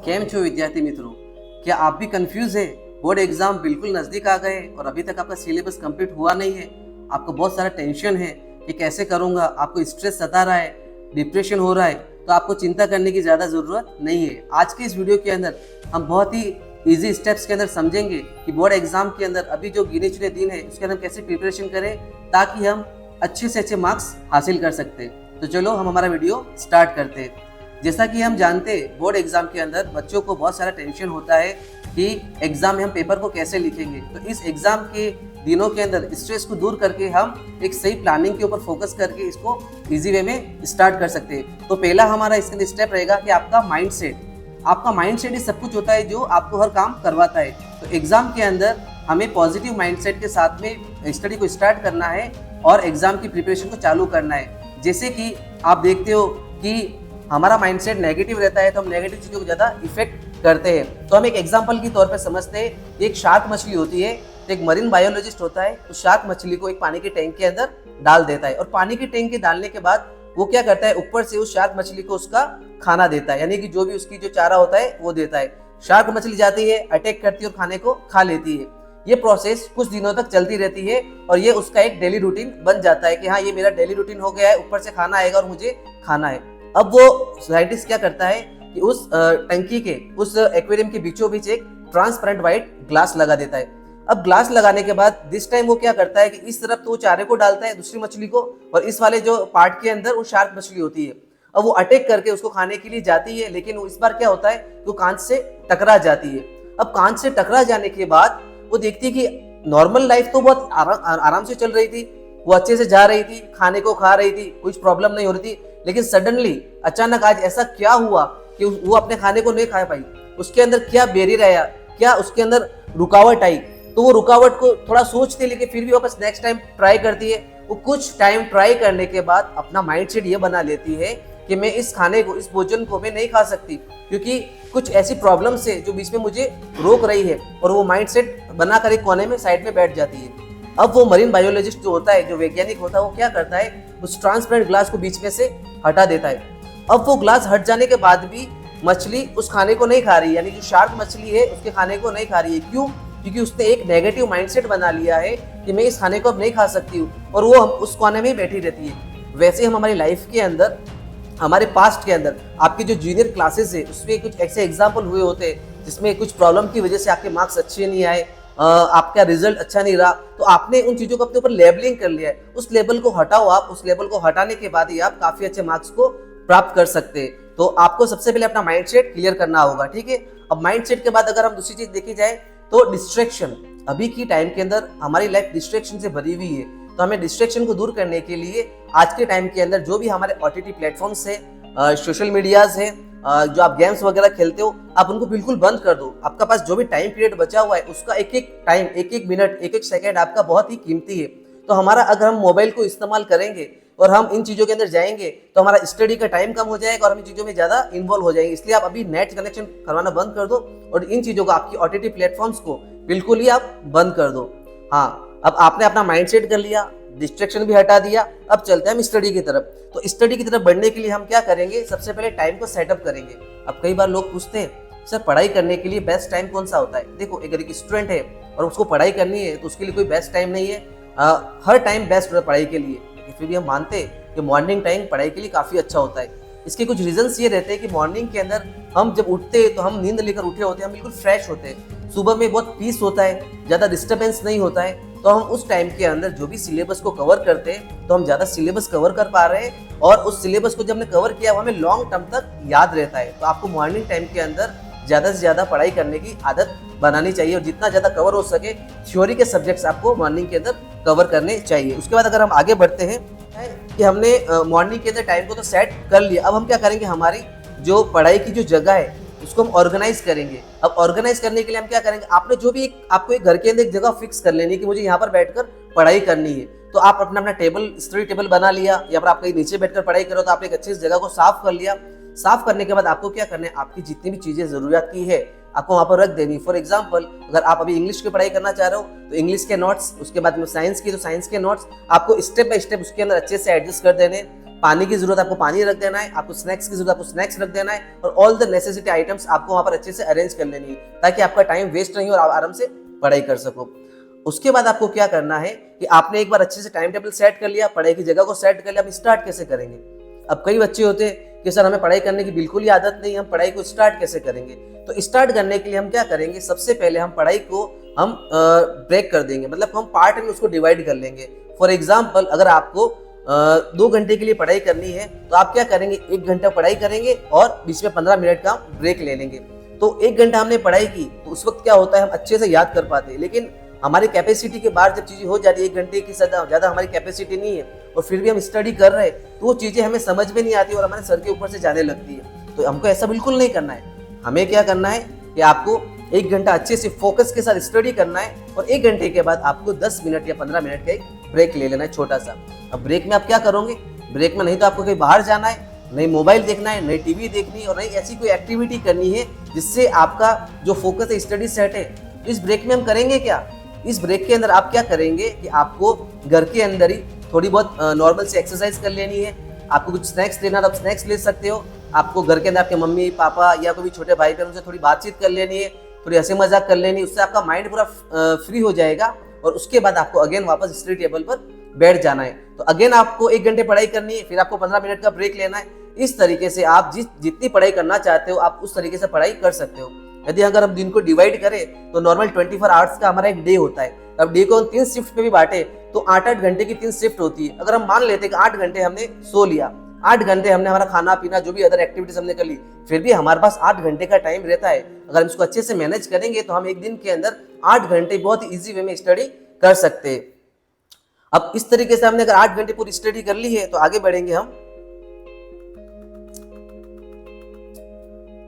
केम छो विद्यार्थी मित्रों, क्या आप भी कंफ्यूज है? बोर्ड एग्जाम बिल्कुल नज़दीक आ गए और अभी तक आपका सिलेबस कंप्लीट हुआ नहीं है। आपको बहुत सारा टेंशन है कि कैसे करूँगा, आपको स्ट्रेस सता रहा है, डिप्रेशन हो रहा है। तो आपको चिंता करने की ज़्यादा ज़रूरत नहीं है। आज के इस वीडियो के अंदर हम बहुत ही ईजी स्टेप्स के अंदर समझेंगे कि बोर्ड एग्जाम के अंदर अभी जो गिने चुने दिन है उसके अंदर कैसे प्रिपरेशन करें ताकि हम अच्छे से अच्छे मार्क्स हासिल कर सकते हैं। तो चलो हम हमारा वीडियो स्टार्ट करते हैं। जैसा कि हम जानते हैं, बोर्ड एग्जाम के अंदर बच्चों को बहुत सारा टेंशन होता है कि एग्जाम में हम पेपर को कैसे लिखेंगे। तो इस एग्जाम के दिनों के अंदर स्ट्रेस को दूर करके हम एक सही प्लानिंग के ऊपर फोकस करके इसको इजी वे में स्टार्ट कर सकते हैं। तो पहला हमारा इसके अंदर स्टेप रहेगा कि आपका माइंडसेट ही सब कुछ होता है जो आपको हर काम करवाता है। तो एग्जाम के अंदर हमें पॉजिटिव माइंडसेट के साथ में स्टडी को स्टार्ट करना है और एग्जाम की प्रिपरेशन को चालू करना है। जैसे कि आप देखते हो कि हमारा माइंडसेट नेगेटिव रहता है तो हम नेगेटिव चीज़ों को ज़्यादा इफेक्ट करते हैं। तो हम एक एग्जांपल के तौर पर समझते हैं, एक शार्क मछली होती है। तो एक मरीन बायोलॉजिस्ट होता है, तो शार्क मछली को एक पानी के टैंक के अंदर डाल देता है और पानी के टैंक के डालने के बाद वो क्या करता है, ऊपर से उस शार्क मछली को उसका खाना देता है, यानी कि जो भी उसकी जो चारा होता है वो देता है। शार्क मछली जाती है, अटैक करती है और खाने को खा लेती है। ये प्रोसेस कुछ दिनों तक चलती रहती है और ये उसका एक डेली रूटीन बन जाता है कि हाँ, ये मेरा डेली रूटीन हो गया है, ऊपर से खाना आएगा और मुझे खाना है। अब वो साइंटिस्ट क्या करता है कि उस टंकी के उस एक्वेरियम के बीचों बीच एक ट्रांसपेरेंट व्हाइट ग्लास लगा देता है। अब ग्लास लगाने के बाद दिस टाइम वो क्या करता है कि इस तरफ तो वो चारे को डालता है दूसरी मछली को, और इस वाले जो पार्ट के अंदर वो शार्क मछली होती है। अब वो अटैक करके उसको खाने के लिए जाती है, लेकिन इस बार क्या होता है, वो कांच से टकरा जाती है। अब कांच से टकरा जाने के बाद वो देखती है कि नॉर्मल लाइफ तो बहुत आराम से चल रही थी, वो अच्छे से जा रही थी, खाने को खा रही थी, कुछ प्रॉब्लम नहीं हो रही थी। लेकिन सडनली अचानक आज ऐसा क्या हुआ कि वो अपने खाने को नहीं खा पाई। उसके अंदर क्या बैरियर आया, क्या उसके अंदर रुकावट आई। तो वो रुकावट को थोड़ा सोचती है, लेकिन फिर भी वापस नेक्स्ट टाइम ट्राई करती है। वो कुछ टाइम ट्राई करने के बाद अपना माइंडसेट ये बना लेती है कि मैं इस खाने को, इस भोजन को मैं नहीं खा सकती, क्योंकि कुछ ऐसी प्रॉब्लम्स है जो बीच में मुझे रोक रही है। और वो माइंडसेट बनाकर एक कोने में साइड में बैठ जाती है। अब वो मरीन बायोलॉजिस्ट जो होता है, जो वैज्ञानिक होता है, वो क्या करता है, उस ट्रांसपेरेंट ग्लास को बीच में से हटा देता है। अब वो ग्लास हट जाने के बाद भी मछली उस खाने को नहीं खा रही, यानी जो शार्क मछली है उसके खाने को नहीं खा रही है। क्यों? क्योंकि उसने एक नेगेटिव माइंडसेट बना लिया है कि मैं इस खाने को अब नहीं खा सकती हूँ, और वो उस कोने में बैठी रहती है। वैसे हम हमारी लाइफ के अंदर, हमारे पास्ट के अंदर आपके जो जूनियर क्लासेस है उसमें कुछ ऐसे एग्जाम्पल हुए होते हैं जिसमें कुछ प्रॉब्लम की वजह से आपके मार्क्स अच्छे नहीं आए, आपका रिजल्ट अच्छा नहीं रहा। तो आपने उन चीजों को अपने ऊपर लेबलिंग कर लिया है। उस लेबल को हटाओ आप, उस लेबल को हटाने के बाद ही आप काफी अच्छे मार्क्स को प्राप्त कर सकते हैं। तो आपको सबसे पहले अपना माइंडसेट क्लियर करना होगा, ठीक है। अब माइंडसेट के बाद अगर हम दूसरी चीज देखी जाए तो डिस्ट्रैक्शन। अभी की टाइम के अंदर हमारी लाइफ डिस्ट्रैक्शन से भरी हुई है। तो हमें डिस्ट्रैक्शन को दूर करने के लिए आज के टाइम के अंदर जो भी हमारे OTT प्लेटफॉर्म्स है, सोशल मीडियाज है, जो आप गेम्स वगैरह खेलते हो, आप उनको बिल्कुल बंद कर दो। आपका पास जो भी टाइम पीरियड बचा हुआ है उसका एक एक टाइम, एक एक मिनट, एक एक सेकंड आपका बहुत ही कीमती है। तो हमारा अगर हम मोबाइल को इस्तेमाल करेंगे और हम इन चीज़ों के अंदर जाएंगे तो हमारा स्टडी का टाइम कम हो जाएगा और हम इन चीज़ों में ज़्यादा इन्वॉल्व हो जाएंगे। इसलिए आप अभी नेट कनेक्शन करवाना बंद कर दो और इन चीज़ों को, आपकी OTT प्लेटफॉर्म्स को बिल्कुल ही आप बंद कर दो। हाँ, अब आपने अपना माइंडसेट कर लिया, डिस्ट्रैक्शन भी हटा दिया। अब चलते हैं हम स्टडी की तरफ। तो स्टडी की तरफ बढ़ने के लिए हम क्या करेंगे, सबसे पहले टाइम को सेटअप करेंगे। अब कई बार लोग पूछते हैं, सर पढ़ाई करने के लिए बेस्ट टाइम कौन सा होता है? देखो, अगर एक स्टूडेंट है और उसको पढ़ाई करनी है तो उसके लिए कोई बेस्ट टाइम नहीं है। हर टाइम बेस्ट होता है पढ़ाई के लिए, लेकिन फिर भी हम मानते हैं कि मॉर्निंग टाइम पढ़ाई के लिए काफ़ी अच्छा होता है। इसके कुछ रीजंस ये रहते हैं कि मॉर्निंग के अंदर हम जब उठते हैं तो हम नींद लेकर उठे होते हैं, हम बिल्कुल फ्रेश होते हैं। सुबह में बहुत पीस होता है, ज़्यादा डिस्टर्बेंस नहीं होता है। तो हम उस टाइम के अंदर जो भी सिलेबस को कवर करते हैं तो हम ज़्यादा सिलेबस कवर कर पा रहे हैं, और उस सिलेबस को जब हमने कवर किया वो हमें लॉन्ग टर्म तक याद रहता है। तो आपको मॉर्निंग टाइम के अंदर ज़्यादा से ज़्यादा पढ़ाई करने की आदत बनानी चाहिए, और जितना ज़्यादा कवर हो सके थ्योरी के सब्जेक्ट्स आपको मॉर्निंग के अंदर कवर करने चाहिए। उसके बाद अगर हम आगे बढ़ते हैं कि हमने मॉर्निंग के अंदर टाइम को तो सेट कर लिया, अब हम क्या करेंगे, हमारी जो पढ़ाई की जो जगह है उसको हम ऑर्गेनाइज करेंगे। अब ऑर्गेनाइज करने के लिए हम क्या करेंगे, आपने जो भी आपको एक घर के अंदर एक जगह फिक्स कर लेनी है कि मुझे यहाँ पर बैठकर पढ़ाई करनी है। तो आप अपना अपना टेबल, स्टडी टेबल बना लिया, या फिर आप कहीं नीचे बैठकर पढ़ाई करो तो आपने एक अच्छी जगह को साफ कर लिया। साफ करने के बाद आपको क्या करना है, आपकी जितनी भी चीजें जरूरत की है आपको वहां पर रख देनी। फॉर एग्जाम्पल, अगर आप अभी इंग्लिश की पढ़ाई करना चाह रहे हो तो इंग्लिश के नोट्स, उसके बाद में साइंस की तो साइंस के नोट्स आपको स्टेप बाय स्टेप उसके अंदर अच्छे से एडजस्ट कर देने। पानी की जरूरत आपको पानी रख देना है, आपको स्नैक्स की जरूरत आपको स्नैक्स रख देना है, और ऑल द नेसेसिटी आइटम्स आपको वहां पर अच्छे से अरेंज कर लेनी है ताकि आपका टाइम वेस्ट नहीं हो और आप आराम से पढ़ाई कर सको। उसके बाद आपको क्या करना है कि आपने एक बार अच्छे से टाइम टेबल सेट कर लिया, पढ़ाई की जगह को सेट कर लिया, अब स्टार्ट कैसे करेंगे। अब कई बच्चे होते हैं कि सर हमें पढ़ाई करने की बिल्कुल ही आदत नहीं, हम पढ़ाई को स्टार्ट कैसे करेंगे। तो स्टार्ट करने के लिए हम क्या करेंगे, सबसे पहले हम पढ़ाई को हम ब्रेक कर देंगे, मतलब हम पार्ट में उसको डिवाइड कर लेंगे। फॉर एग्जाम्पल अगर आपको 2 घंटे के लिए पढ़ाई करनी है तो आप क्या करेंगे, 1 घंटा पढ़ाई करेंगे और बीच में 15 मिनट का ब्रेक ले लेंगे। तो 1 घंटा हमने पढ़ाई की तो उस वक्त क्या होता है, हम अच्छे से याद कर पाते हैं, लेकिन हमारी कैपेसिटी के बाहर जब चीजें हो जाती है, 1 घंटे की ज्यादा हमारी कैपेसिटी नहीं है और फिर भी हम स्टडी कर रहे हैं, तो वो चीजें हमें समझ में नहीं आती और हमारे सर के ऊपर से जाने लगती है। तो हमको ऐसा बिल्कुल नहीं करना है। हमें क्या करना है कि आपको 1 घंटा अच्छे से फोकस के साथ स्टडी करना है और 1 घंटे के बाद आपको 10 मिनट या 15 मिनट का एक ब्रेक ले लेना है, छोटा सा। अब ब्रेक में आप क्या करोगे, ब्रेक में नहीं तो आपको कहीं बाहर जाना है, नहीं मोबाइल देखना है, नहीं टीवी देखनी है और नहीं ऐसी कोई एक्टिविटी करनी है जिससे आपका जो फोकस है स्टडी सेट है। इस ब्रेक में हम करेंगे क्या, इस ब्रेक के अंदर आप क्या करेंगे कि आपको घर के अंदर ही थोड़ी बहुत नॉर्मल सी एक्सरसाइज कर लेनी है। आपको कुछ स्नैक्स लेना तो आप स्नैक्स ले सकते हो। आपको घर के अंदर आपके मम्मी पापा या कोई भी छोटे भाई बहन उनसे थोड़ी बातचीत कर लेनी है, थोड़ी हंसी मजाक कर लेनी है, उससे आपका माइंड पूरा फ्री हो जाएगा और उसके बाद आपको अगेन वापस स्टडी टेबल पर बैठ जाना है। तो अगेन आपको 1 घंटे पढ़ाई करनी है, फिर आपको 15 मिनट का ब्रेक लेना है। इस तरीके से आप जितनी पढ़ाई करना चाहते हो आप उस तरीके से पढ़ाई कर सकते हो। यदि अगर हम दिन को डिवाइड करें तो नॉर्मल 24 आवर्स का हमारा एक डे होता है। अब डे को हम 3 शिफ्ट में भी बांटे तो 8-8 घंटे की 3 शिफ्ट होती है। अगर हम मान लेते कि 8 घंटे हमने सो लिया, 8 घंटे हमने हमारा खाना पीना जो भी अदर एक्टिविटीज हमने कर ली, फिर भी हमारे पास 8 घंटे का टाइम रहता है। अगर हम इसको अच्छे से मैनेज करेंगे तो हम एक दिन के अंदर 8 घंटे बहुत ही ईजी वे में स्टडी कर सकते हैं। अब इस तरीके से हमने अगर 8 घंटे पूरी स्टडी कर ली है तो आगे बढ़ेंगे हम।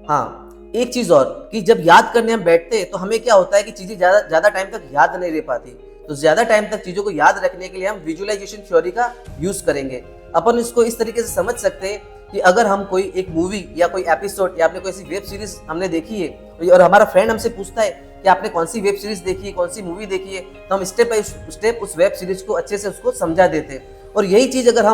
हाँ, एक चीज और कि जब याद करने हम बैठते हैं तो हमें क्या होता है कि चीजें ज्यादा टाइम तक याद नहीं रह पाती। तो ज्यादा टाइम तक चीजों को याद रखने के लिए हम विजुअलाइजेशन थ्योरी का यूज करेंगे। अपन इसको इस तरीके से समझ सकते हैं कि अगर हम कोई एक मूवी या कोई एपिसोड या आपने कोई ऐसी वेब सीरीज हमने देखी है और हमारा फ्रेंड हमसे पूछता है कि आपने कौन सी वेब सीरीज देखी है, कौन सी मूवी देखी है, तो हम स्टेप बाय स्टेप उस वेब सीरीज को अच्छे से उसको समझा देते हैं। और यही चीज अगर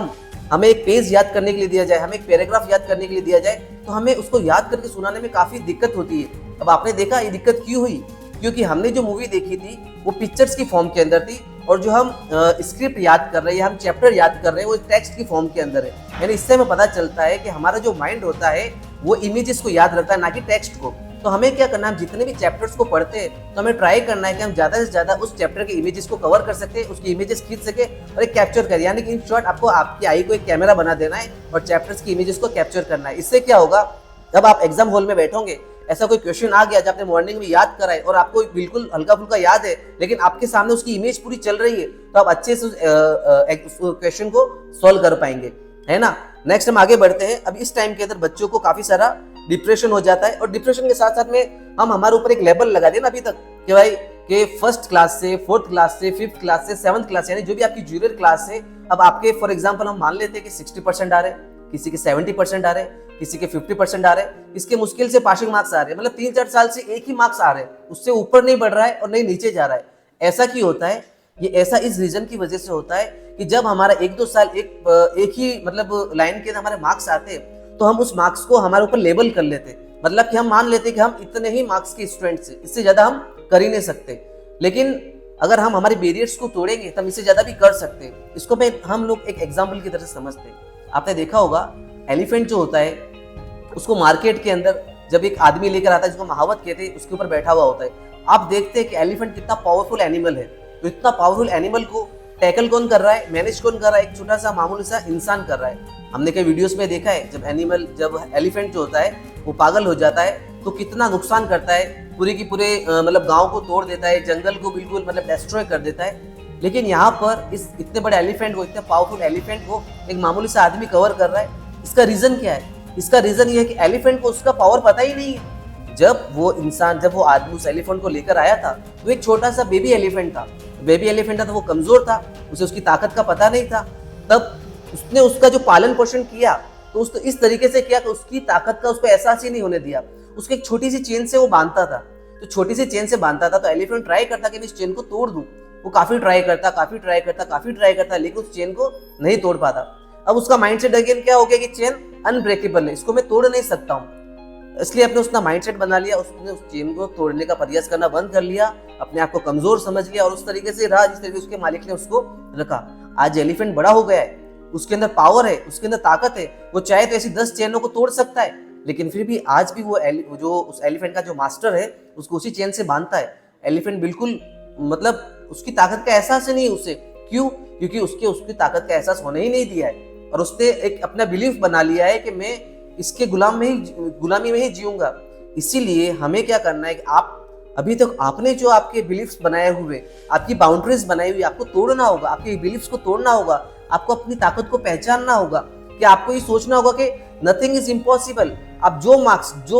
हमें एक पेज याद करने के लिए दिया जाए, हमें एक पैराग्राफ याद करने के लिए दिया जाए तो हमें उसको याद करके सुनाने में काफी दिक्कत होती है। अब आपने देखा ये दिक्कत क्यों हुई, क्योंकि हमने जो मूवी देखी थी वो पिक्चर्स की फॉर्म के अंदर थी और जो हम स्क्रिप्ट याद कर रहे हैं, हम चैप्टर याद कर रहे हैं वो टेक्स्ट की फॉर्म के अंदर है। यानी इससे हमें पता चलता है कि हमारा जो माइंड होता है वो इमेजेस को याद रखता है, ना कि टेक्स्ट को। तो हमें क्या करना है, हम जितने भी चैप्टर्स को पढ़ते हैं तो हमें ट्राई करना है कि हम ज्यादा से ज्यादा उस चैप्टर के इमेजेस को कवर कर सकते हैं, उसकी इमेजेस खींच सके और एक कैप्चर करें। यानी कि इन शॉर्ट आपको आपकी आई को एक कैमरा बना देना है और चैप्टर्स की इमेजेस को कैप्चर करना है। इससे क्या होगा, जब आप एग्जाम हॉल में बैठोगे, ऐसा कोई क्वेश्चन आ गया जो आपने मॉर्निंग में याद करा है और आपको बिल्कुल हल्का फुल्का याद है, लेकिन आपके सामने उसकी इमेज पूरी चल रही है, तो आप अच्छे से उस क्वेश्चन को सॉल्व कर पाएंगे, है ना। नेक्स्ट हम आगे बढ़ते हैं। अब इस टाइम के अंदर बच्चों को काफी सारा डिप्रेशन हो जाता है और डिप्रेशन के साथ साथ में हम हमारे ऊपर एक लेबल लगा देना अभी तक कि भाई कि 1st क्लास से 4th क्लास से 5th क्लास से 7th क्लास, यानी जो भी आपकी जूनियर क्लास है, अब आपके फॉर एग्जांपल हम मान लेते हैं कि 60% आ रहे हैं, किसी के 70% आ रहे हैं, किसी के 50% आ रहे हैं, इसके मुश्किल से पासिंग मार्क्स आ रहे हैं, मतलब 3-4 साल से एक ही मार्क्स आ रहे हैं, उससे ऊपर नहीं बढ़ रहा है और नहीं नीचे जा रहा है। ऐसा क्यों होता है, ये ऐसा इस रीजन की वजह से होता है कि जब हमारा 1-2 साल एक ही मतलब लाइन के हमारे मार्क्स आते तो हम उस मार्क्स को हमारे ऊपर लेबल कर लेते, मतलब कि हम मान लेते कि हम इतने ही मार्क्स के स्टूडेंट्स हैं, इससे ज्यादा हम कर ही नहीं सकते। लेकिन अगर हम हमारे बैरियर्स को तोड़ेंगे तो हम इससे ज्यादा भी कर सकते हैं। इसको हम लोग एक एग्जाम्पल की तरह से समझते हैं। आपने देखा होगा एलिफेंट जो होता है उसको मार्केट के अंदर जब एक आदमी लेकर आता है, जिसको महावत कहते हैं, उसके ऊपर बैठा हुआ होता है। आप देखते हैं कि एलिफेंट कितना पावरफुल एनिमल है, तो इतना पावरफुल एनिमल को टैकल कौन कर रहा है, मैनेज कौन कर रहा है, एक छोटा सा मामूली सा इंसान कर रहा है। हमने कई वीडियोस में देखा है जब एलिफेंट जो होता है वो पागल हो जाता है तो कितना नुकसान करता है, पूरे की पूरे मतलब गांव को तोड़ देता है, जंगल को बिल्कुल मतलब डिस्ट्रॉय कर देता है। लेकिन यहाँ पर इस इतने बड़े एलिफेंट को, इतने पावरफुल एलिफेंट को एक मामूली सा आदमी कवर कर रहा है। इसका रीजन क्या है, इसका रीजन ये है कि एलिफेंट को उसका पावर पता ही नहीं है। जब वो आदमी उस एलिफेंट को लेकर आया था तो एक छोटा सा बेबी एलिफेंट था, तो वो कमजोर था, उसे उसकी ताकत का पता नहीं था। तब उसने उसका जो पालन पोषण किया तो उसको इस तरीके से किया कि उसकी ताकत का उसको एहसास ही नहीं होने दिया। उसके एक छोटी सी चेन से वो बांधता था, तो छोटी सी चेन से बांधता था, तो एलिफेंट ट्राई करता कि मैं इस चेन को तोड़ दूं। वो काफी ट्राई करता, लेकिन उस चेन को नहीं तोड़ पाता। अब उसका माइंडसेट अगेन क्या हो गया कि चेन अनब्रेकेबल है, इसको मैं तोड़ नहीं सकता हूँ। इसलिए अपने उसका माइंडसेट बना लिया, उसने उस चेन को तोड़ने का प्रयास करना बंद कर लिया, अपने आप को कमजोर समझ लिया और उस तरीके से रहा जिस तरीके उसके मालिक ने उसको रखा। आज एलिफेंट बड़ा हो गया है, उसके अंदर पावर है, उसके अंदर ताकत है, वो चाहे तो ऐसी 10 चेनों को तोड़ सकता है, लेकिन फिर भी आज भी वो जो उस एलिफेंट का जो मास्टर है उसको उसी चेन से बांधता है। एलिफेंट बिल्कुल मतलब उसकी ताकत का एहसास ही नहीं उसे, क्यों? क्योंकि उसकी ताकत का एहसास होने ही नहीं दिया है और उसने एक अपना बिलीफ बना लिया है कि मैं इसके गुलामी में ही जीऊंगा। इसीलिए हमें क्या करना है कि आप अभी तक आपने जो आपके बिलीफ्स बनाए हुए, आपकी बाउंड्रीज बनाई हुई, आपको तोड़ना होगा, आपके बिलीफ्स को तोड़ना होगा, आपको अपनी ताकत को पहचानना होगा कि आपको ये सोचना होगा कि नथिंग इज इम्पॉसिबल। आप जो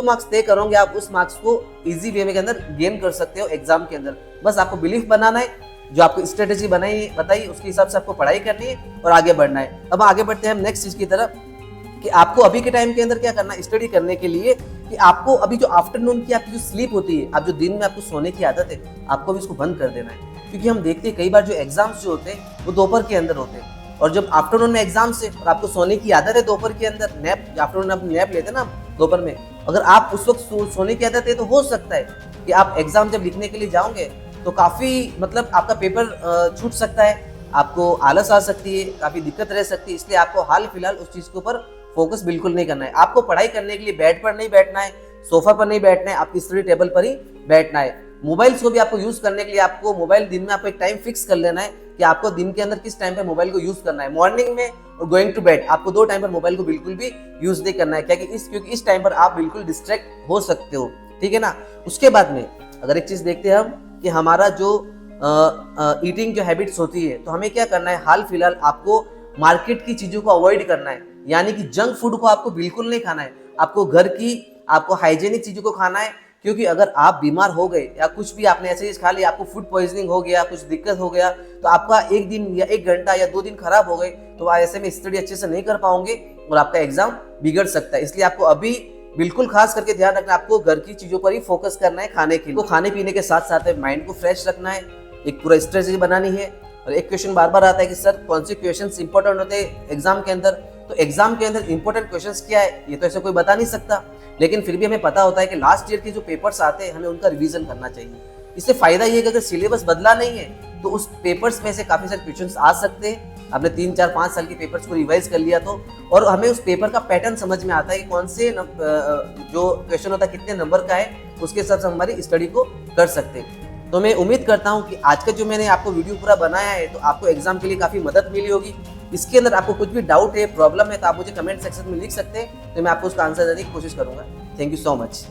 मार्क्स तय करोगे आप उस मार्क्स को इजी वे में के अंदर गेन कर सकते हो एग्जाम के अंदर। बस आपको बिलीफ बनाना है, जो आपको स्ट्रेटेजी बताई उसके हिसाब से आपको पढ़ाई करनी है और आगे बढ़ना है। अब आगे बढ़ते हैं हम नेक्स्ट चीज की तरफ कि आपको अभी के टाइम के अंदर क्या करना है स्टडी करने के लिए, कि आपको अभी जो आफ्टरनून की आपकी जो स्लीप होती है, आप जो दिन में आपको सोने की आदत है, आपको भी इसको बंद कर देना है। क्योंकि हम देखते हैं कई बार जो एग्जाम्स जो होते हैं वो दोपहर के अंदर होते हैं और जब आफ्टरनून में एग्जाम्स है और आपको सोने की आदत है दोपहर के अंदर, आफ्टरनून में नैप लेते हैं ना दोपहर में, अगर आप उस वक्त सोने की आदत है तो हो सकता है कि आप एग्जाम जब लिखने के लिए जाओगे तो काफी मतलब आपका पेपर छूट सकता है, आपको आलस आ सकती है, काफी दिक्कत रह सकती है। इसलिए आपको हाल फिलहाल उस चीज के ऊपर फोकस बिल्कुल नहीं करना है। आपको पढ़ाई करने के लिए बेड पर नहीं बैठना है, सोफा पर नहीं बैठना है, आपकी स्टडी टेबल पर ही बैठना है। मोबाइल्स को भी आपको यूज करने के लिए आपको मोबाइल दिन में आपको एक टाइम फिक्स कर लेना है कि आपको दिन के अंदर किस टाइम पर मोबाइल को यूज करना है। मॉर्निंग में और गोइंग टू बेड आपको 2 टाइम पर मोबाइल को बिल्कुल भी यूज नहीं करना है, क्योंकि इस टाइम पर आप बिल्कुल डिस्ट्रैक्ट हो सकते हो, ठीक है ना। उसके बाद में अगर एक चीज देखते हैं हम कि हमारा जो ईटिंग जो हैबिट्स होती है, तो हमें क्या करना है, हाल फिलहाल आपको मार्केट की चीजों को अवॉइड करना है, यानी कि जंक फूड को आपको बिल्कुल नहीं खाना है, आपको घर की आपको हाइजेनिक चीजों को खाना है। क्योंकि अगर आप बीमार हो गए या कुछ भी आपने ऐसे चीज खा लिया, आपको फूड पॉइजनिंग हो गया, कुछ दिक्कत हो गया, तो आपका 1 दिन या 1 घंटा या 2 दिन खराब हो गए, तो आप ऐसे में स्टडी अच्छे से नहीं कर पाओगे और आपका एग्जाम बिगड़ सकता है। इसलिए आपको अभी बिल्कुल खास करके ध्यान रखना, आपको घर की चीजों पर ही फोकस करना है खाने के लिए। तो खाने पीने के साथ साथ माइंड को फ्रेश रखना है, एक पूरा स्ट्रेटेजी बनानी है। और एक क्वेश्चन बार बार आता है कि सर कौन से क्वेश्चंस इंपॉर्टेंट होते हैं एग्जाम के अंदर, तो एग्जाम के अंदर इंपॉर्टेंट क्वेश्चंस क्या है ये तो ऐसे कोई बता नहीं सकता, लेकिन फिर भी हमें पता होता है कि लास्ट ईयर के जो पेपर्स आते हैं हमें उनका रिवीजन करना चाहिए। इससे फायदा ये है कि अगर सिलेबस बदला नहीं है तो उस पेपर्स में से काफी सारे क्वेश्चंस आ सकते हैं। आपने 3, 4, 5 साल के पेपर्स को रिवाइज कर लिया तो, और हमें उस पेपर का पैटर्न समझ में आता है कि कौन से जो क्वेश्चन होता है कितने नंबर का है, उसके हिसाब से हमारी स्टडी को कर सकते हैं। तो मैं उम्मीद करता हूं कि आज का जो मैंने आपको वीडियो पूरा बनाया है तो आपको एग्जाम के लिए काफी मदद मिली होगी। इसके अंदर आपको कुछ भी डाउट है, प्रॉब्लम है, तो आप मुझे कमेंट सेक्शन में लिख सकते हैं, तो मैं आपको उसका आंसर देने की कोशिश करूंगा। Thank you so much.